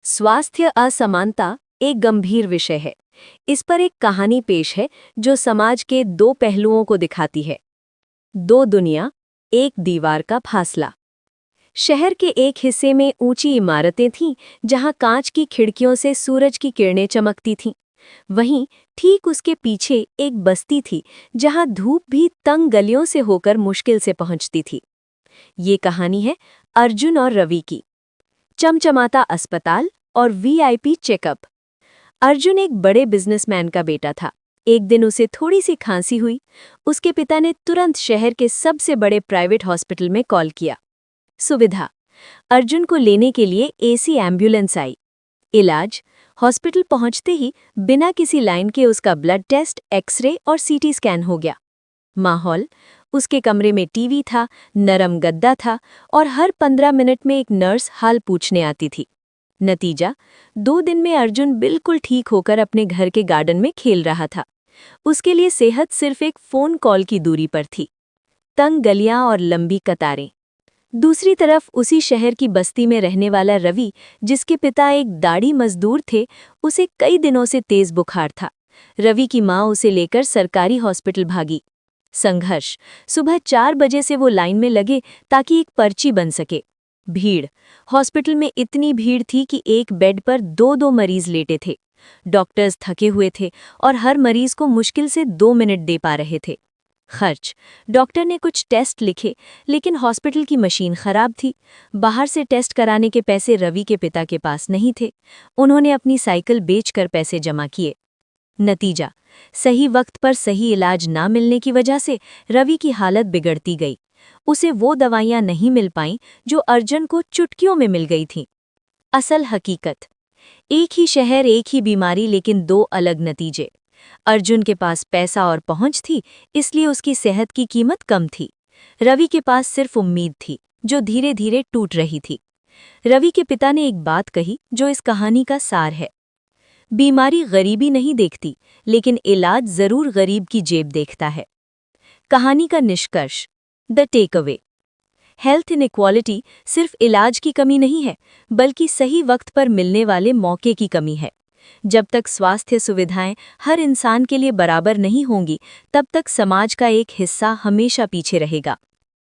स्वास्थ्य असमानता एक गंभीर विषय है। इस पर एक कहानी पेश है जो समाज के दो पहलुओं को दिखाती है। दो दुनिया, एक दीवार का फासला। शहर के एक हिस्से में ऊंची इमारतें थीं, जहां कांच की खिड़कियों से सूरज की किरणें चमकती थीं। वहीं ठीक उसके पीछे एक बस्ती थी, जहां धूप भी तंग गलियों से होकर मुश्किल से पहुंचती थी। ये कहानी है अर्जुन और रवि की। चमचमाता अस्पताल और वीआईपी चेकअप। अर्जुन एक बड़े बिजनेसमैन का बेटा था। एक दिन उसे थोड़ी सी खांसी हुई। उसके पिता ने तुरंत शहर के सबसे बड़े प्राइवेट हॉस्पिटल में कॉल किया। सुविधा: अर्जुन को लेने के लिए एसी एम्बुलेंस आई। इलाज: हॉस्पिटल पहुंचते ही बिना किसी लाइन के उसका ब्लड टेस्ट, एक्सरे और सीटी स्कैन हो गया। माहौल: उसके कमरे में टीवी था, नरम गद्दा था और हर 15 मिनट में एक नर्स हाल पूछने आती थी। नतीजा: 2 दिन में अर्जुन बिल्कुल ठीक होकर अपने घर के गार्डन में खेल रहा था। उसके लिए सेहत सिर्फ एक फोन कॉल की दूरी पर थी। तंग गलियां और लंबी कतारें। दूसरी तरफ उसी शहर की बस्ती में रहने वाला रवि, जिसके पिता एक दाढ़ी मजदूर थे, उसे कई दिनों से तेज बुखार था। रवि की मां उसे लेकर सरकारी हॉस्पिटल भागी। संघर्ष: सुबह 4 बजे से वो लाइन में लगे ताकि एक पर्ची बन सके। भीड़: हॉस्पिटल में इतनी भीड़ थी कि एक बेड पर 2-2 मरीज लेटे थे। डॉक्टर्स थके हुए थे और हर मरीज को मुश्किल से 2 मिनट दे पा रहे थे। खर्च: डॉक्टर ने कुछ टेस्ट लिखे, लेकिन हॉस्पिटल की मशीन खराब थी। बाहर से टेस्ट कराने के पैसे रवि के पिता के पास नहीं थे। उन्होंने अपनी साइकिल बेचकर पैसे जमा किए। नतीजा: सही वक्त पर सही इलाज ना मिलने की वजह से रवि की हालत बिगड़ती गई। उसे वो दवाइयां नहीं मिल पाईं जो अर्जुन को चुटकियों में मिल गई थीं। असल हकीकत: एक ही शहर, एक ही बीमारी, लेकिन 2 अलग नतीजे। अर्जुन के पास पैसा और पहुंच थी, इसलिए उसकी सेहत की कीमत कम थी। रवि के पास सिर्फ उम्मीद थी, जो धीरे धीरे टूट रही थी। रवि के पिता ने एक बात कही जो इस कहानी का सार है: बीमारी गरीबी नहीं देखती, लेकिन इलाज जरूर गरीब की जेब देखता है। कहानी का निष्कर्ष: the take away. Health inequality सिर्फ इलाज की कमी नहीं है, बल्कि सही वक्त पर मिलने वाले मौके की कमी है। जब तक स्वास्थ्य सुविधाएं हर इंसान के लिए बराबर नहीं होंगी, तब तक समाज का एक हिस्सा हमेशा पीछे रहेगा।